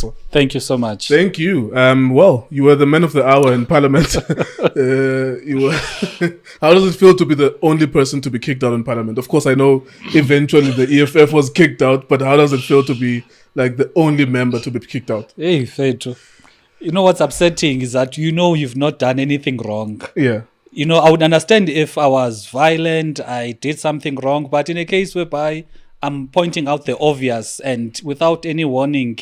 also. Thank you so much. Thank you. Well, you were the man of the hour in Parliament. You were. How does it feel to be the only person to be kicked out in Parliament? Of course, I know eventually the EFF was kicked out, but how does it feel to be like the only member to be kicked out? Hey, Feto. You know what's upsetting is that you've not done anything wrong. Yeah. I would understand if I was violent, I did something wrong, but in a case whereby I'm pointing out the obvious and without any warning,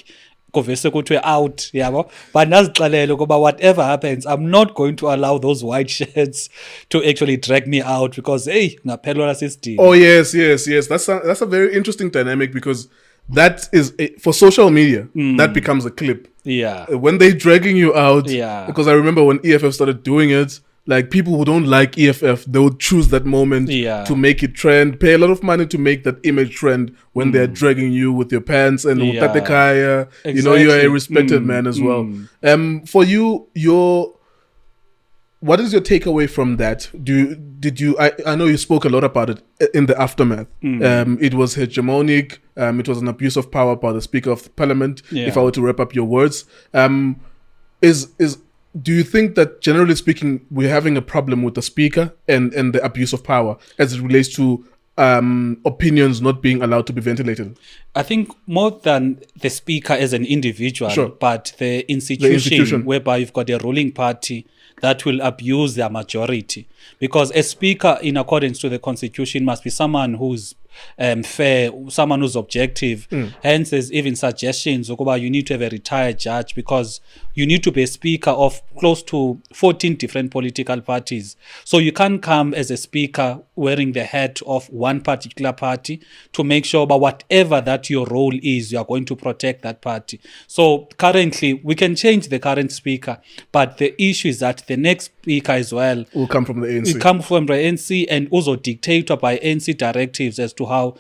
we're out, but whatever happens, I'm not going to allow those white shirts to actually drag me out because oh yes. That's a very interesting dynamic because that is for social media. That becomes a clip. Yeah. When they're dragging you out. Yeah. Because I remember when EFF started doing it, like people who don't like EFF, they would choose that moment to make it trend, pay a lot of money to make that image trend when they're dragging you with your pants and with Tatekaya. Exactly. You're a respected man as well. For you, what is your takeaway from that? I know you spoke a lot about it in the aftermath. It was hegemonic. It was an abuse of power by the Speaker of the Parliament. If I were to wrap up your words, do you think that generally speaking, we're having a problem with the Speaker and the abuse of power as it relates to opinions not being allowed to be ventilated? I think more than the Speaker as an individual, but the institution whereby you've got a ruling party that will abuse their majority. Because a Speaker, in accordance to the Constitution, must be someone who's fair, someone who's objective. Hence, there's even suggestions about you need to have a retired judge because you need to be a Speaker of close to 14 different political parties. So you can't come as a Speaker wearing the hat of one particular party to make sure about whatever that your role is, you are going to protect that party. So currently, we can change the current Speaker, but the issue is that the next Speaker as well will come from the ANC. Will come from the ANC and also dictated by ANC directives as to how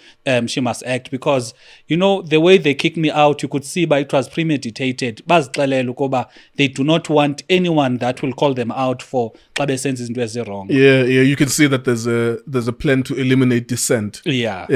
she must act. Because, the way they kicked me out, you could see by it was premeditated. They do not want anyone that will call them out for wrong. Yeah, you can see that there's a plan to eliminate dissent. Yeah.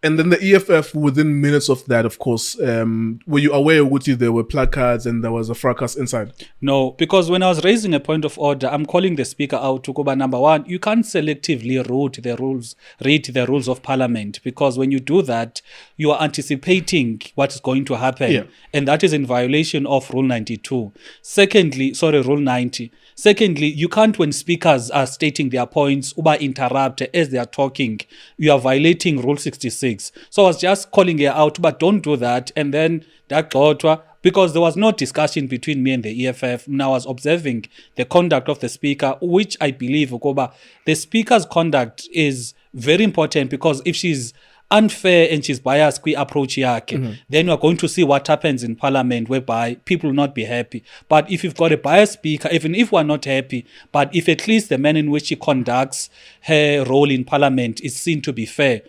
And then the EFF, within minutes of that, of course, were you aware, Wuti, there were placards and there was a fracas inside? No, because when I was raising a point of order, I'm calling the Speaker out to go by number one. You can't selectively read the rules of Parliament, because when you do that, you are anticipating what is going to happen. Yeah. And that is in violation of Rule 92. Rule 90. Secondly, you can't, when speakers are stating their points, interrupt as they are talking. You are violating Rule 66. So I was just calling her out, but don't do that. And then because there was no discussion between me and the EFF. Now I was observing the conduct of the Speaker, which I believe, the Speaker's conduct is very important, because if she's unfair and she's biased approach then you are going to see what happens in Parliament, whereby people will not be happy. But if you've got a biased Speaker, even if we're not happy, but if at least the manner in which she conducts her role in Parliament is seen to be fair,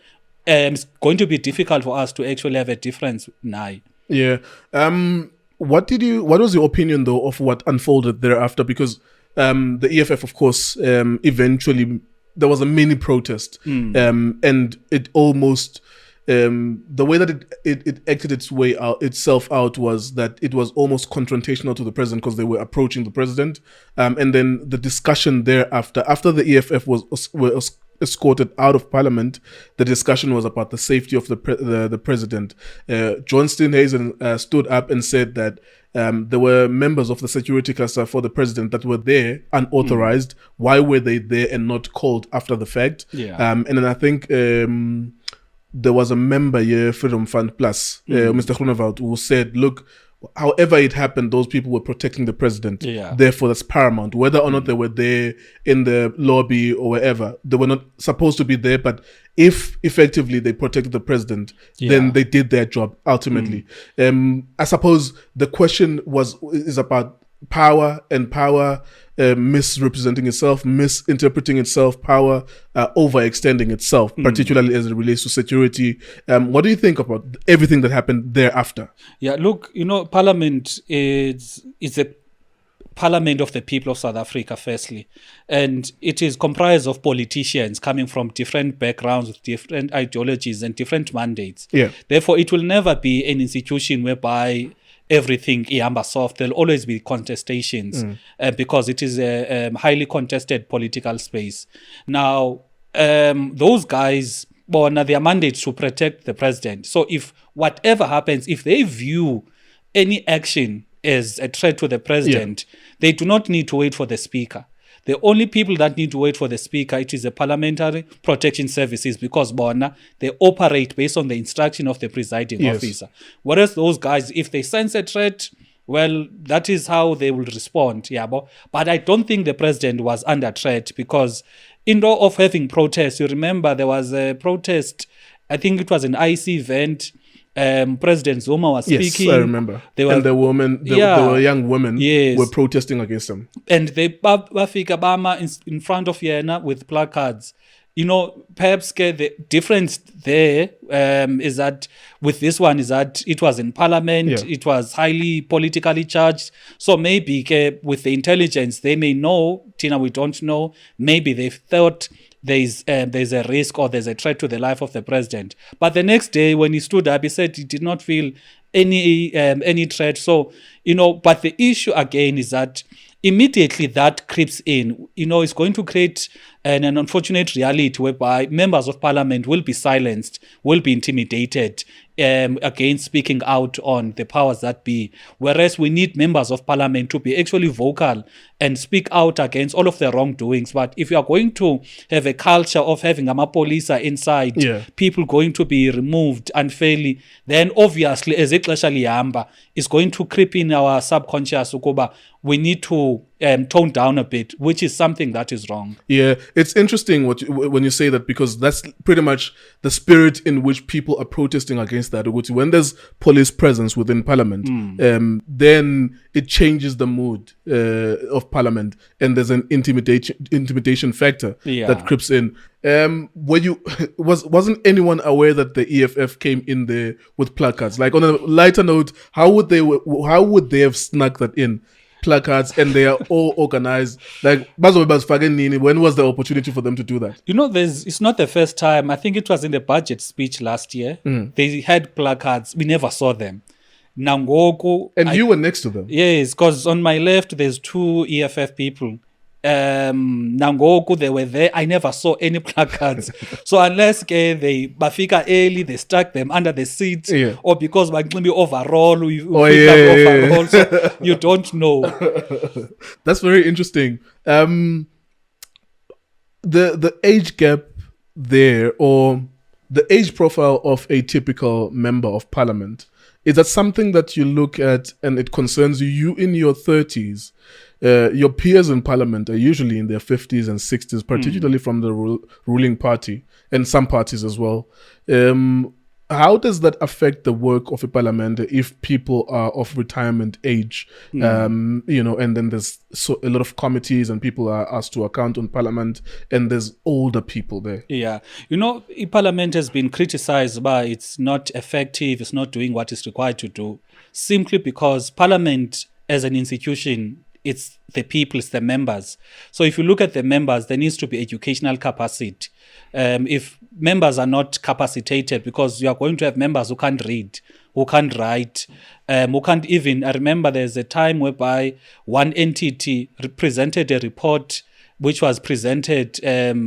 it's going to be difficult for us to actually have a difference now. Yeah. What was your opinion though of what unfolded thereafter? Because the EFF, of course, eventually there was a mini protest, and it almost the way that it acted itself out was that it was almost confrontational to the president, because they were approaching the president, and then the discussion thereafter, after the EFF was escorted out of Parliament, the discussion was about the safety of the president. John Steenhuisen stood up and said that there were members of the security cluster for the president that were there unauthorized. Why were they there and not called after the fact? Yeah. And then I think there was a member here, Freedom Fund Plus, Mr. Groenewald, who said, look, however it happened, those people were protecting the president. Yeah. Therefore, that's paramount. Whether or not they were there in the lobby or wherever, they were not supposed to be there. But if effectively they protected the president, then they did their job ultimately. I suppose the question is about power, and power misrepresenting itself, misinterpreting itself, power overextending itself, particularly as it relates to security. What do you think about everything that happened thereafter? Yeah, look, Parliament is a Parliament of the people of South Africa, firstly. And it is comprised of politicians coming from different backgrounds, with different ideologies and different mandates. Yeah. Therefore, it will never be an institution whereby everything ihamba soft. There'll always be contestations because it is a highly contested political space. Now, those guys, their mandate to protect the president. So if whatever happens, if they view any action as a threat to the president, they do not need to wait for the speaker. The only people that need to wait for the speaker, it is the Parliamentary Protection Services, because they operate based on the instruction of the presiding officer. Whereas those guys, if they sense a threat, well, that is how they will respond. But I don't think the president was under threat, because in lieu of having protests, you remember there was a protest, I think it was an IC event. President Zuma was speaking. Yes, I remember. And the woman, there were young women were protesting against him. And they bafika bama in front of Yena with placards. Perhaps the difference there is that with this one is that it was in parliament, it was highly politically charged. So maybe with the intelligence, they may know, Tina, we don't know, maybe they thought there's a risk or there's a threat to the life of the president. But the next day when he stood up, he said he did not feel any threat. So, but the issue again is that immediately that creeps in, it's going to create an unfortunate reality whereby members of parliament will be silenced, will be intimidated against speaking out on the powers that be. Whereas we need members of parliament to be actually vocal and speak out against all of the wrongdoings. But if you are going to have a culture of having amapolisa inside, people going to be removed unfairly, then obviously as ixesha lihamba, it's going to creep in our subconscious ukuba we need to tone down a bit, which is something that is wrong. Yeah, it's interesting when you say that, because that's pretty much the spirit in which people are protesting against that. When there's police presence within parliament, then it changes the mood of parliament, and there's an intimidation factor that creeps in. Wasn't anyone aware that the EFF came in there with placards? Like, on a lighter note, how would they have snuck that in? Placards, and they are all organized. Like, when was the opportunity for them to do that? It's not the first time. I think it was in the budget speech last year. They had placards. We never saw them. And you were next to them. Yes, because on my left there's two EFF people. Nangoku, they were there. I never saw any placards. So unless they bafika early, they stuck them under the seat, or because maybe overall, overall, so you don't know. That's very interesting. The age gap there, or the age profile of a typical member of parliament, is that something that you look at and it concerns you? You in your 30s. Your peers in parliament are usually in their 50s and 60s, particularly from the ruling party and some parties as well. How does that affect the work of a parliament if people are of retirement age? And then there's a lot of committees and people are asked to account on parliament, and there's older people there. Yeah. Parliament has been criticized by it's not effective, it's not doing what it's required to do, simply because parliament as an institution, it's the people, it's the members. So if you look at the members, there needs to be educational capacity. If members are not capacitated, because you are going to have members who can't read, who can't write, who can't even... I remember there's a time whereby one entity presented a report which was presented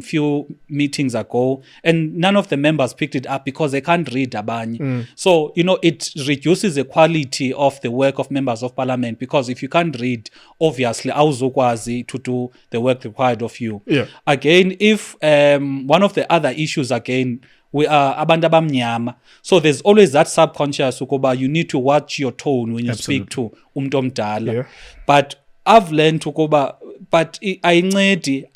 few meetings ago, and none of the members picked it up because they can't read abanye. So, it reduces the quality of the work of members of parliament, because if you can't read, obviously, awuzokwazi to do the work required of you. Again, if one of the other issues, again, we are abantu abamnyama, so there's always that subconscious ukuba you need to watch your tone when you speak to umuntu omdala. But I've learned ukuba, but ayincedi,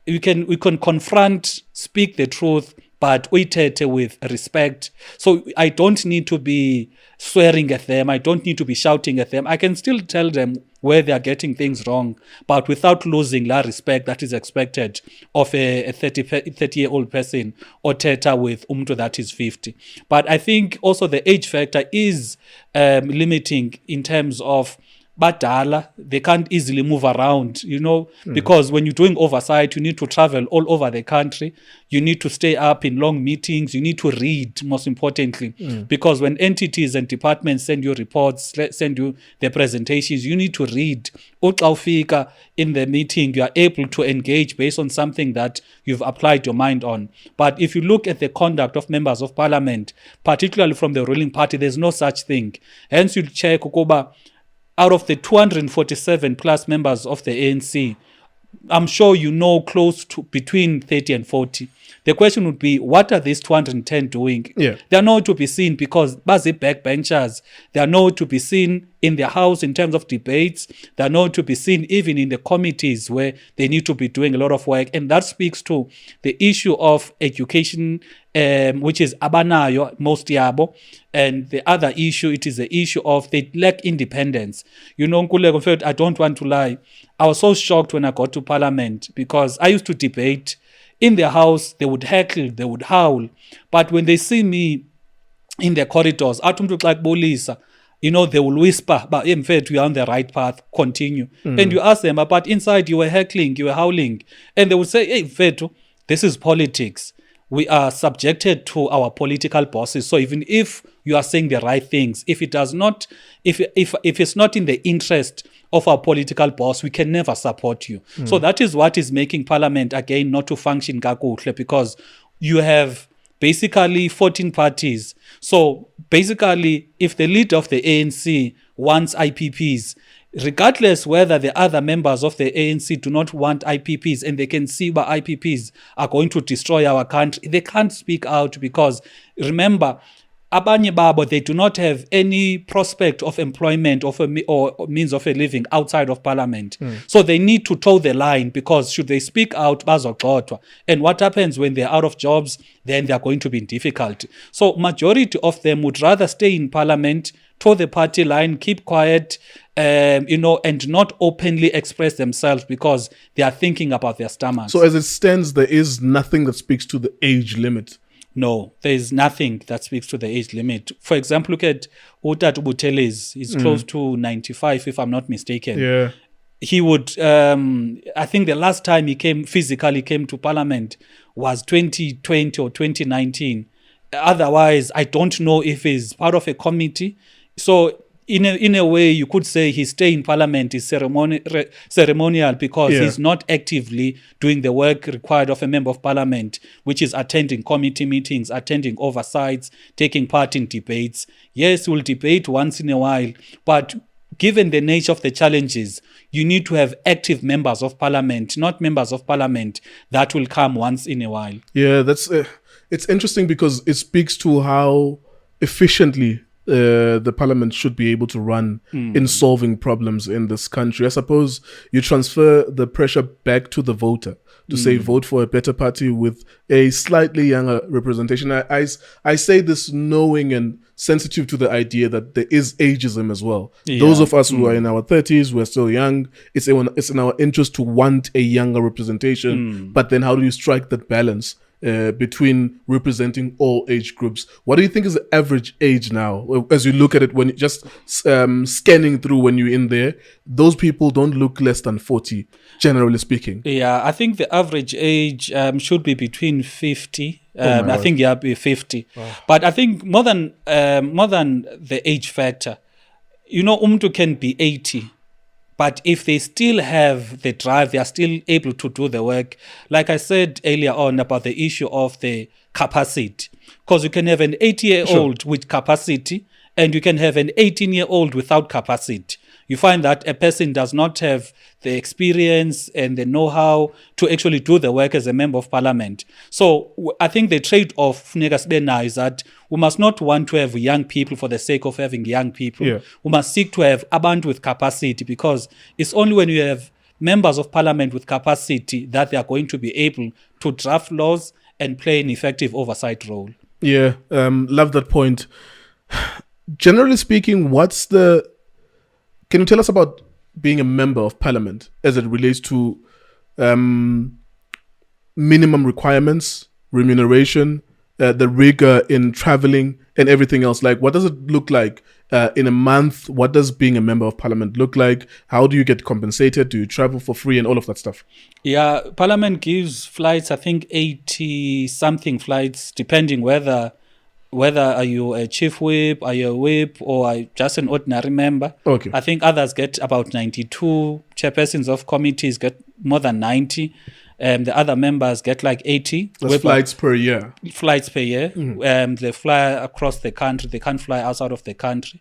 we can confront, speak the truth, but uyithethe with respect. So I don't need to be swearing at them, I don't need to be shouting at them. I can still tell them where they are getting things wrong, but without losing that respect that is expected of a 30-year-old person, or teta with umntu that is 50. But I think also the age factor is limiting in terms of badala, they can't easily move around, because when you're doing oversight, you need to travel all over the country. You need to stay up in long meetings. You need to read, most importantly, because when entities and departments send you reports, send you their presentations, you need to read. Uxa in the meeting, you are able to engage based on something that you've applied your mind on. But if you look at the conduct of members of parliament, particularly from the ruling party, there's no such thing. Hence, you check ukuba out of the 247 plus members of the ANC, I'm sure close to between 30 and 40. The question would be, what are these 210 doing? Yeah. They are nowhere to be seen because bazi backbenchers. They are nowhere to be seen in their house in terms of debates. They are nowhere to be seen even in the committees where they need to be doing a lot of work. And that speaks to the issue of education, which is abanayo, most yabo. And the other issue, it is the issue of they lack independence. Nkuleko, in fact, I don't want to lie. I was so shocked when I got to parliament because I used to debate. In their house, they would heckle, they would howl. But when they see me in the corridors, they will whisper, but in fact, we are on the right path, continue. And you ask them, but inside you were heckling, you were howling. And they would say, hey, Veto, this is politics. We are subjected to our political bosses. So even if you are saying the right things, if it does not, if it's not in the interest of our political boss, we can never support you. So that is what is making parliament again not to function kakuhle, because you have basically 14 parties. So basically, if the leader of the ANC wants IPPs, regardless whether the other members of the ANC do not want IPPs and they can see why IPPs are going to destroy our country, they can't speak out because, remember, abanye babo, they do not have any prospect of employment or means of a living outside of parliament. So they need to toe the line, because should they speak out, bazogxothwa. And what happens when they're out of jobs? Then they're going to be in difficulty. So majority of them would rather stay in parliament, toe the party line, keep quiet, and not openly express themselves because they are thinking about their stomachs. So as it stands, there is nothing that speaks to the age limit. No, there is nothing that speaks to the age limit. For example, look at Utatu Buteles. He's close to 95, if I'm not mistaken. Yeah. He would, I think the last time he physically came to parliament was 2020 or 2019. Otherwise, I don't know if he's part of a committee. So in a way, you could say his stay in parliament is ceremonial because he's not actively doing the work required of a member of parliament, which is attending committee meetings, attending oversights, taking part in debates. Yes, we'll debate once in a while, but given the nature of the challenges, you need to have active members of parliament, not members of parliament that will come once in a while. Yeah, that's it's interesting because it speaks to how efficiently the parliament should be able to run in solving problems in this country. I suppose you transfer the pressure back to the voter to say vote for a better party with a slightly younger representation. I say this knowing and sensitive to the idea that there is ageism as well. Those of us who are in our 30s, we're still young. It's in our interest to want a younger representation. But then how do you strike that balance between representing all age groups? What do you think is the average age now? As you look at it, when you just scanning through when you're in there, those people don't look less than 40, generally speaking. Yeah, I think the average age should be between 50. I think be 50. Oh. But I think more than the age factor, umtu can be 80. But if they still have the drive, they are still able to do the work. Like I said earlier on about the issue of the capacity. Because you can have an 80-year-old with capacity and you can have an 18-year-old without capacity. You find that a person does not have the experience and the know-how to actually do the work as a member of parliament. So I think the trade-off is that we must not want to have young people for the sake of having young people. Yeah. We must seek to have abantu with capacity, because it's only when you have members of parliament with capacity that they are going to be able to draft laws and play an effective oversight role. Yeah, love that point. Generally speaking, can you tell us about being a member of parliament as it relates to minimum requirements, remuneration, the rigor in traveling and everything else? Like, what does it look like in a month, what does being a member of parliament look like? How do you get compensated? Do you travel for free and all of that stuff? Yeah, Parliament gives flights, I think 80 something flights, depending whether are you a chief whip, are you a whip, or are you just an ordinary member. Okay. I think others get about 92. Chairpersons of committees get more than 90. The other members get like 80. That's flights per year. Flights per year. They fly across the country. They can't fly outside of the country.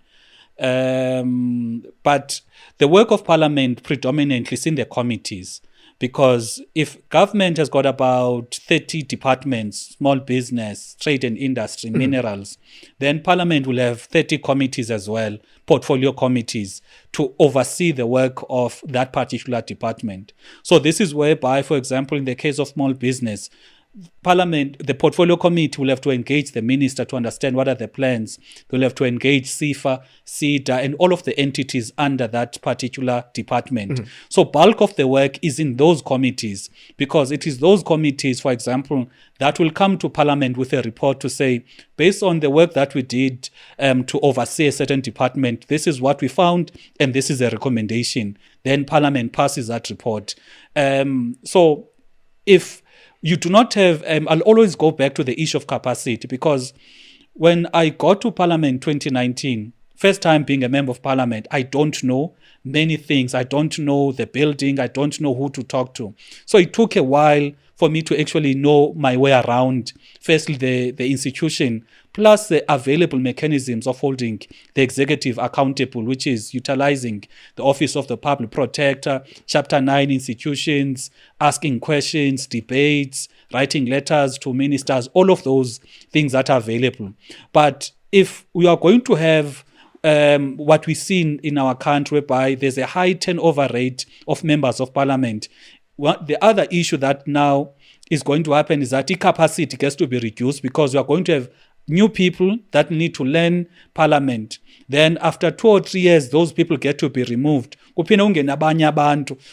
But the work of Parliament predominantly is in the committees. Because if government has got about 30 departments, small business, trade and industry, minerals, then Parliament will have 30 committees as well, portfolio committees, to oversee the work of that particular department. So this is whereby, for example, in the case of small business, Parliament, the portfolio committee will have to engage the minister to understand what are the plans. They'll have to engage CIFA, CEDA, and all of the entities under that particular department. So bulk of the work is in those committees, because it is those committees, for example, that will come to Parliament with a report to say, based on the work that we did to oversee a certain department, this is what we found, and this is a recommendation. Then Parliament passes that report. So if you do not have, I'll always go back to the issue of capacity, because when I got to Parliament 2019, first time being a member of Parliament, I don't know many things. I don't know the building. I don't know who to talk to. So it took a while for me to actually know my way around, firstly, the institution, plus the available mechanisms of holding the executive accountable, which is utilizing the Office of the Public Protector, Chapter 9 institutions, asking questions, debates, writing letters to ministers, all of those things that are available. But if we are going to have what we see in our country, whereby there's a high turnover rate of members of Parliament, the other issue that now is going to happen is that the capacity gets to be reduced, because we are going to have new people that need to learn Parliament. Then after 2 or 3 years, those people get to be removed.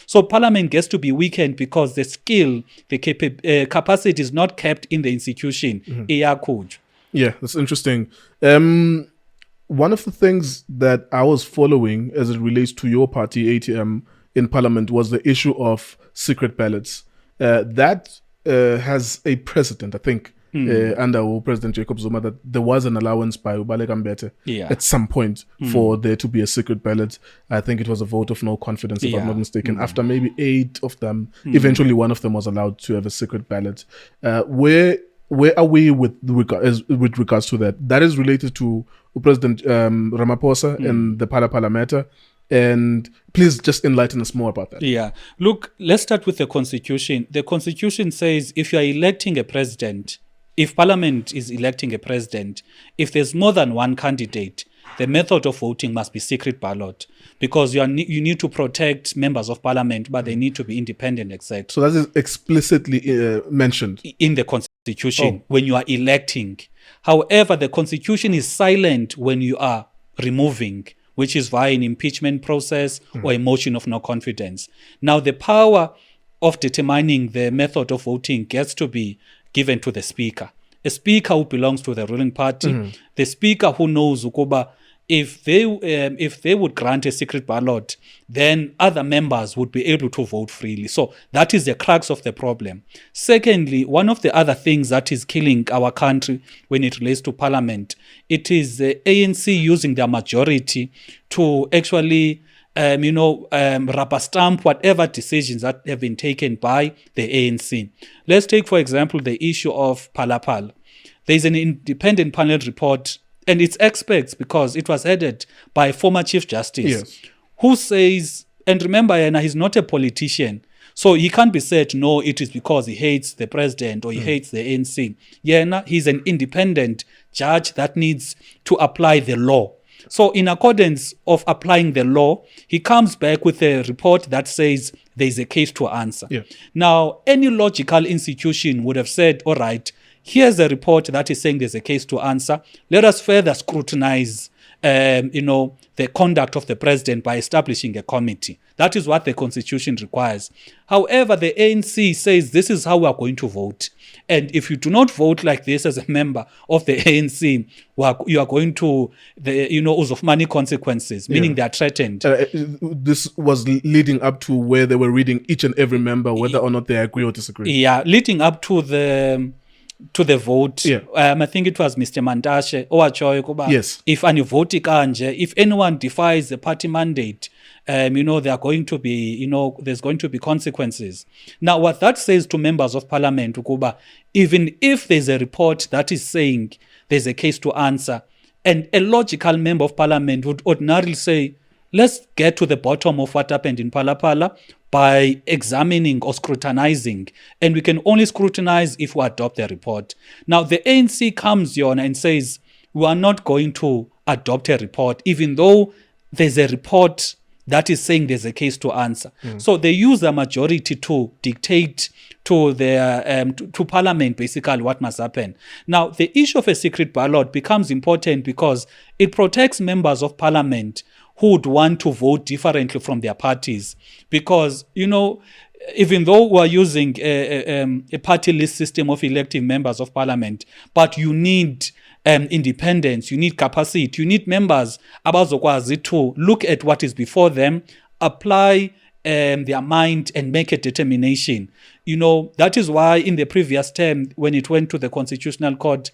So Parliament gets to be weakened because the skill, the capacity is not kept in the institution. Yeah, that's interesting. One of the things that I was following as it relates to your party, ATM, in Parliament was the issue of secret ballots. That has a precedent, I think, under President Jacob Zuma, that there was an allowance by Ubaleka Mbete at some point for there to be a secret ballot. I think it was a vote of no confidence, if I'm not mistaken. After maybe 8 of them, eventually one of them was allowed to have a secret ballot. Where are we with regards to that? That is related to President Ramaphosa and the Phala matter. And please just enlighten us more about that. Yeah. Look, let's start with the Constitution. The Constitution says if you are electing a president, if Parliament is electing a president, if there's more than one candidate, the method of voting must be secret ballot, because you need to protect members of Parliament, but they need to be independent, etc. So that is explicitly mentioned in the Constitution when you are electing. However, the Constitution is silent when you are removing, which is via an impeachment process or a motion of no confidence. Now, the power of determining the method of voting gets to be given to the Speaker. A Speaker who belongs to the ruling party, the Speaker who knows Ukuba, if they would grant a secret ballot, then other members would be able to vote freely. So that is the crux of the problem. Secondly, one of the other things that is killing our country when it relates to Parliament, it is the ANC using their majority to actually rubber stamp whatever decisions that have been taken by the ANC. Let's take, for example, the issue of Phala. There's an independent panel report, and it's experts, because it was headed by a former Chief Justice, who says, and remember, he's not a politician, so he can't be said, no, it is because he hates the president or he hates the ANC. He's an independent judge that needs to apply the law. So in accordance of applying the law, he comes back with a report that says there's a case to answer. Now, any logical institution would have said, all right, here's a report that is saying there's a case to answer. Let us further scrutinize the conduct of the president by establishing a committee. That is what the constitution requires. However, the ANC says this is how we are going to vote. And if you do not vote like this as a member of the ANC, you are going to of money consequences, meaning they are threatened. This was leading up to where they were reading each and every member, whether or not they agree or disagree. Yeah, leading up to the vote. Yeah. I think it was Mr. Mantashe owachoyo kuba Yes. if anivoti kanje, if anyone defies the party mandate, there are going to be, there's going to be consequences. Now, what that says to members of parliament, ukuba, even if there's a report that is saying there's a case to answer, and a logical member of parliament would ordinarily say, let's get to the bottom of what happened in Palapala by examining or scrutinizing. And we can only scrutinize if we adopt the report. Now, the ANC comes on and says, we are not going to adopt a report, even though there's a report that is saying there's a case to answer. So they use the majority to dictate to their to parliament basically what must happen. Now, the issue of a secret ballot becomes important because it protects members of parliament who would want to vote differently from their parties. Because, even though we're using a party list system of electing members of parliament, but you need independence, you need capacity, you need members abazokwazi to look at what is before them, apply their mind and make a determination. That is why in the previous term, when it went to the Constitutional Court,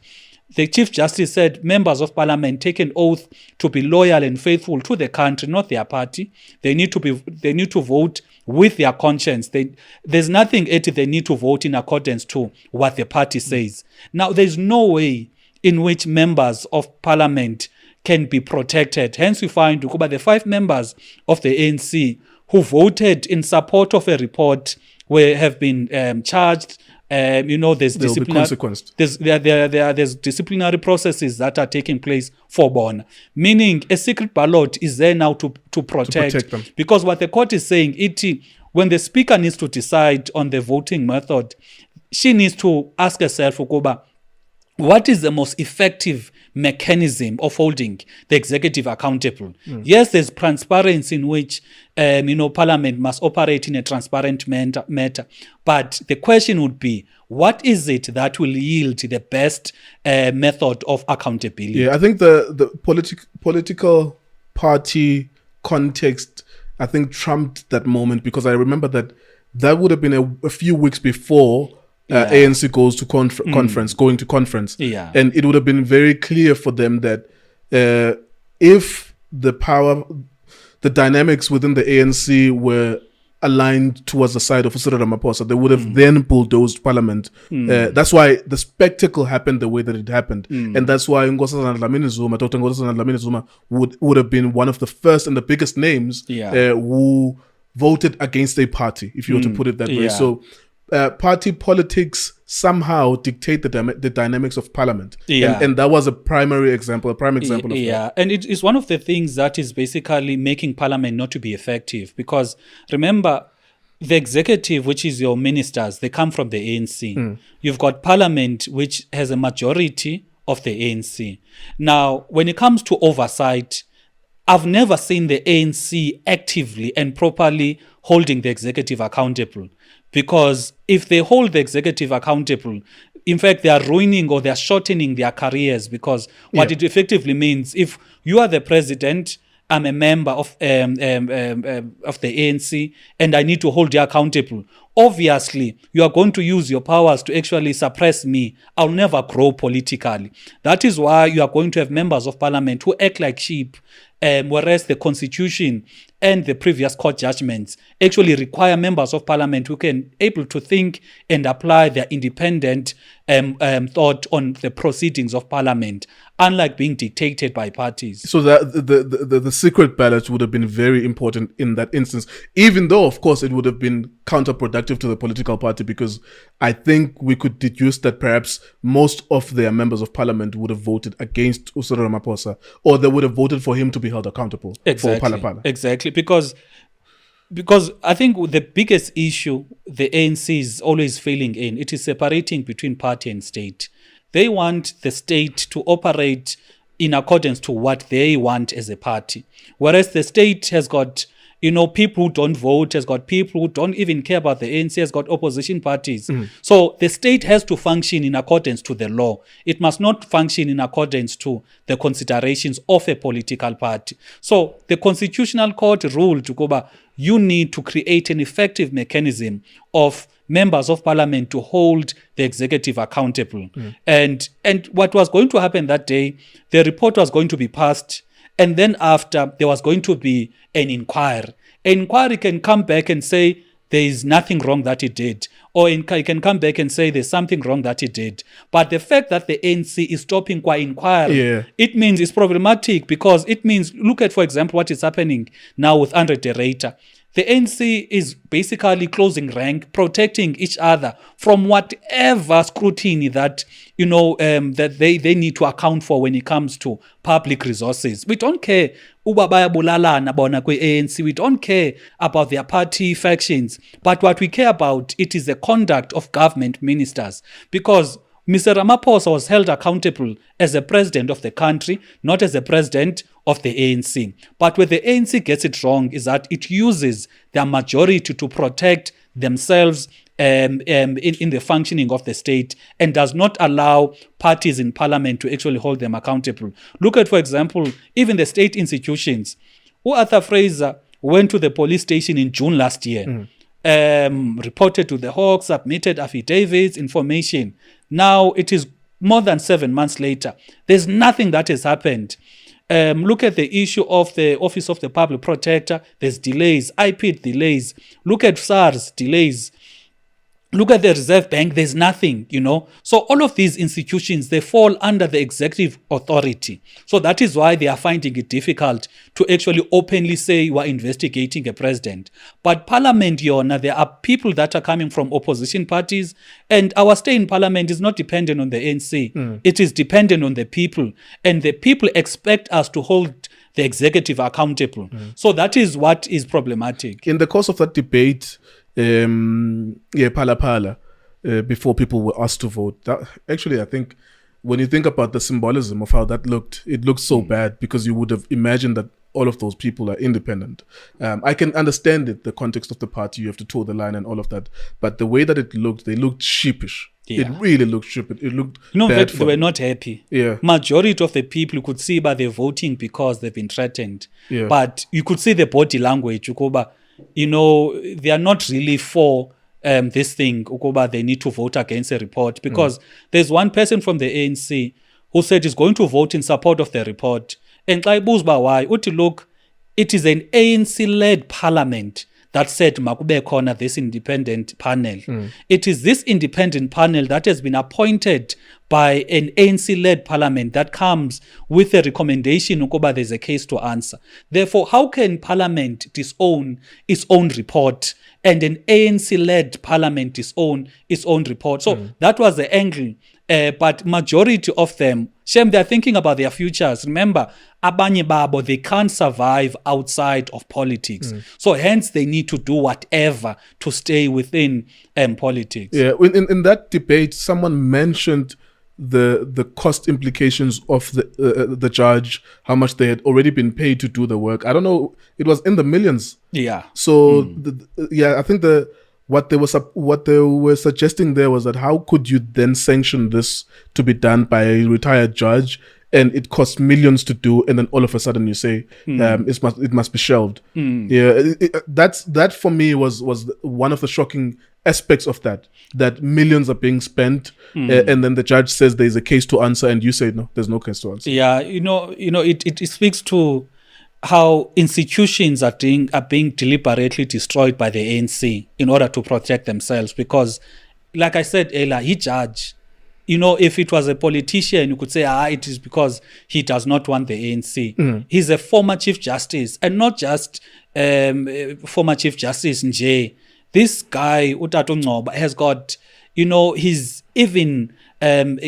the Chief Justice said members of parliament take an oath to be loyal and faithful to the country, not their party. They need to vote with their conscience. There's nothing they need to vote in accordance to what the party says. Now, there's no way in which members of parliament can be protected. Hence, we find the 5 members of the ANC who voted in support of a report have been charged. There's disciplinary processes that are taking place for Bona, meaning a secret ballot is there now to protect them. Because what the court is saying, when the speaker needs to decide on the voting method, she needs to ask herself, what is the most effective mechanism of holding the executive accountable? Yes, there's transparency in which parliament must operate in a transparent matter, but the question would be, what is it that will yield the best method of accountability? Yeah, I think the political party context, I think, trumped that moment, because I remember that would have been a few weeks before ANC goes to going to conference. Yeah. And it would have been very clear for them that if the dynamics within the ANC were aligned towards the side of Cyril Ramaphosa, they would have then bulldozed parliament. That's why the spectacle happened the way that it happened. And that's why Dr. Nkosazana Dlamini-Zuma would have been one of the first and the biggest names who voted against a party, if you were to put it that way. So party politics somehow dictate the dynamics of parliament. And that was a prime example of that. And it is one of the things that is basically making parliament not to be effective, because remember, the executive, which is your ministers, they come from the ANC. You've got parliament, which has a majority of the ANC. Now, when it comes to oversight, I've never seen the ANC actively and properly holding the executive accountable. Because if they hold the executive accountable, in fact, they are ruining or they are shortening their careers, because what it effectively means, if you are the president, I'm a member of the ANC, and I need to hold you accountable, obviously, you are going to use your powers to actually suppress me. I'll never grow politically. That is why you are going to have members of parliament who act like sheep, whereas the constitution and the previous court judgments actually require members of parliament who can able to think and apply their independent thought on the proceedings of parliament, unlike being dictated by parties. So that the secret ballot would have been very important in that instance, even though, of course, it would have been counterproductive to the political party, because I think we could deduce that perhaps most of their members of parliament would have voted against Cyril Ramaphosa, or they would have voted for him to be held accountable for Palapala. Exactly, because I think the biggest issue the ANC is always failing in, it is separating between party and state. They want the state to operate in accordance to what they want as a party. Whereas the state has got, people who don't vote, has got people who don't even care about the ANC, has got opposition parties. So the state has to function in accordance to the law. It must not function in accordance to the considerations of a political party. So the Constitutional Court ruled, Kuba, you need to create an effective mechanism of members of parliament to hold the executive accountable. And what was going to happen that day, the report was going to be passed, and then after, there was going to be an inquiry. An inquiry can come back and say there is nothing wrong that he did, or it can come back and say there's something wrong that he did. But the fact that the ANC is stopping qua inquiry, it means it's problematic, because it means, look at, for example, what is happening now with Andre de Ruyter. The ANC is basically closing rank, protecting each other from whatever scrutiny that, that they need to account for when it comes to public resources. We don't care uba bayabulalana bona kwe-ANC. We don't care about their party factions. But what we care about, it is the conduct of government ministers. Because Mr. Ramaphosa was held accountable as a president of the country, not as a president of the ANC. But where the ANC gets it wrong is that it uses their majority to protect themselves in the functioning of the state, and does not allow parties in parliament to actually hold them accountable. Look at, for example, even the state institutions. Arthur Fraser went to the police station in June last year, reported to the Hawk, submitted affidavits, information. Now it is more than 7 months later. There's nothing that has happened. Look at the issue of the Office of the Public Protector. There's delays, IP delays. Look at SARS delays. Look at the Reserve Bank, there's nothing, So all of these institutions, they fall under the executive authority. So that is why they are finding it difficult to actually openly say you are investigating a president. But Parliament, there are people that are coming from opposition parties, and our stay in Parliament is not dependent on the ANC. It is dependent on the people. And the people expect us to hold the executive accountable. So that is what is problematic. In the course of that debate, pala, before people were asked to vote. That, actually, I think when you think about the symbolism of how that looked, it looked so bad, because you would have imagined that all of those people are independent. I can understand it, the context of the party, you have to toe the line and all of that. But the way that it looked, they looked sheepish. Yeah. It really looked stupid. It looked bad. They were not happy. Yeah. Majority of the people could see by they're voting because they've been threatened. Yeah. But you could see the body language, Ukoba. They are not really for this thing, Ukoba, they need to vote against a report, because there's one person from the ANC who said he's going to vote in support of the report. And why? Look, it is an ANC-led parliament that said makube khona this independent panel. It is this independent panel that has been appointed by an ANC-led parliament that comes with a recommendation ukuba there's a case to answer. Therefore, how can parliament disown its own report and an ANC-led parliament disown its own report? So that was the angle. But majority of them, shame, they're thinking about their futures. Remember, abanye babo, they can't survive outside of politics. So hence they need to do whatever to stay within politics. Yeah, in that debate, someone mentioned the cost implications of the judge, how much they had already been paid to do the work. I don't know, it was in the millions. Yeah. So I think what they were suggesting there was that how could you then sanction this to be done by a retired judge, and it costs millions to do, and then all of a sudden you say it must be shelved. That for me was one of the shocking aspects of that millions are being spent, and then the judge says there's a case to answer, and you say no, there's no case to answer. Yeah, it speaks to how institutions are being deliberately destroyed by the ANC in order to protect themselves. Because, like I said earlier, he judge. If it was a politician, you could say, it is because he does not want the ANC. He's a former Chief Justice, and not just former Chief Justice Nje. This guy, Utato Ngcobo, has got, he's even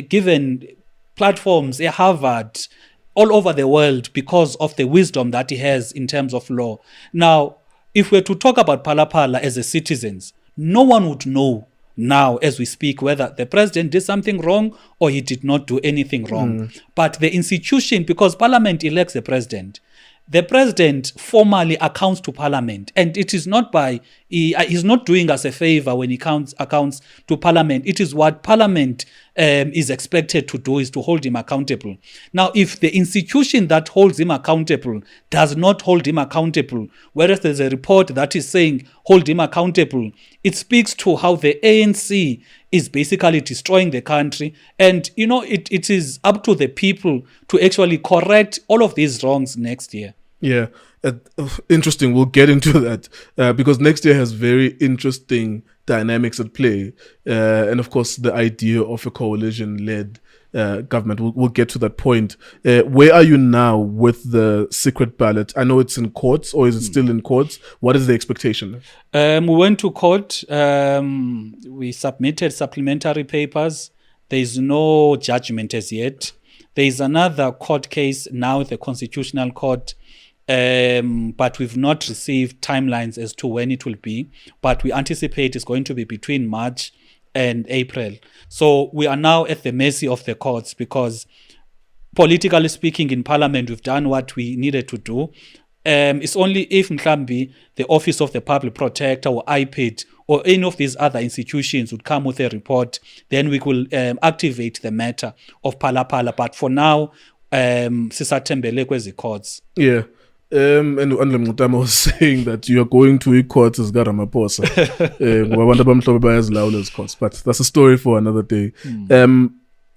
given platforms at Harvard, all over the world, because of the wisdom that he has in terms of law. Now, if we're to talk about Phala Phala as a citizens, no one would know now as we speak whether the president did something wrong or he did not do anything wrong. But the institution, because parliament elects the president formally accounts to parliament, and it is not by he's not doing us a favor when he accounts to parliament. It is what parliament is expected to do, is to hold him accountable. Now, if the institution that holds him accountable does not hold him accountable, whereas there's a report that is saying hold him accountable, it speaks to how the ANC is basically destroying the country. And it is up to the people to actually correct all of these wrongs next year. Yeah, interesting. We'll get into that because next year has very interesting dynamics at play, and of course the idea of a coalition-led government. We'll get to that point. Where are you now with the secret ballot? I know it's in courts, or is it still in courts? What is the expectation? We went to court. We submitted supplementary papers. There is no judgment as yet. There is another court case now, the Constitutional Court. But we've not received timelines as to when it will be, but we anticipate it's going to be between March and April. So we are now at the mercy of the courts, because politically speaking in parliament we've done what we needed to do. It's only if Mhlambi, the Office of the Public Protector or IPID or any of these other institutions would come with a report, then we will activate the matter of Phala. But for now, sisathembele kwezi courts. Yeah. And Mutama was saying that you are going to courts as Ramaphosa. But that's a story for another day.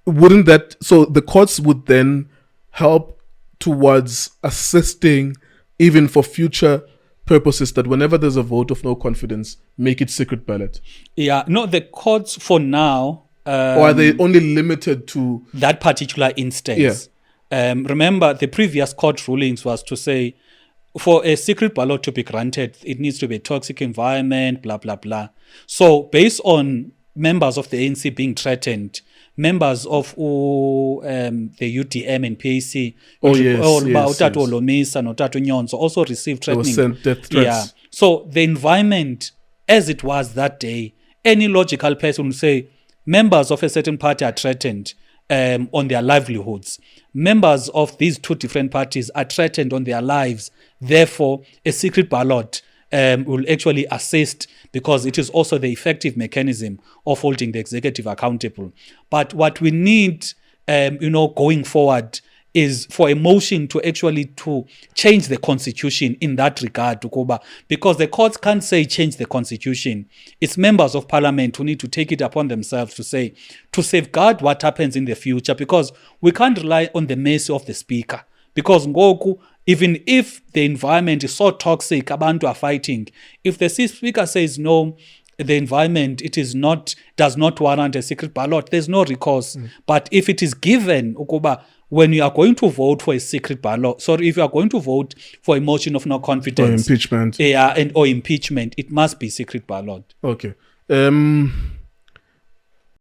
Wouldn't that, so the courts would then help towards assisting even for future purposes, that whenever there's a vote of no confidence, make it secret ballot? Yeah, no, the courts for now... or are they only limited to... that particular instance? Yeah. Remember, the previous court rulings was to say, for a secret ballot to be granted, it needs to be a toxic environment, blah, blah, blah. So based on members of the ANC being threatened, members of the UDM and PAC, also received threatening. Death threats. Yeah. So the environment, as it was that day, any logical person would say, members of a certain party are threatened on their livelihoods. Members of these two different parties are threatened on their lives. Therefore, a secret ballot will actually assist, because it is also the effective mechanism of holding the executive accountable. But what we need, going forward, is for a motion to actually to change the constitution in that regard, because the courts can't say change the constitution. It's members of parliament who need to take it upon themselves to say, to safeguard what happens in the future, because we can't rely on the mercy of the speaker. Because ngoku, even if the environment is so toxic, abantu are fighting. If the speaker says no, the environment does not warrant a secret ballot, there's no recourse. But if it is given, when you are going to vote for a secret ballot, if you are going to vote for a motion of no confidence, or impeachment, or impeachment, it must be secret ballot. Okay.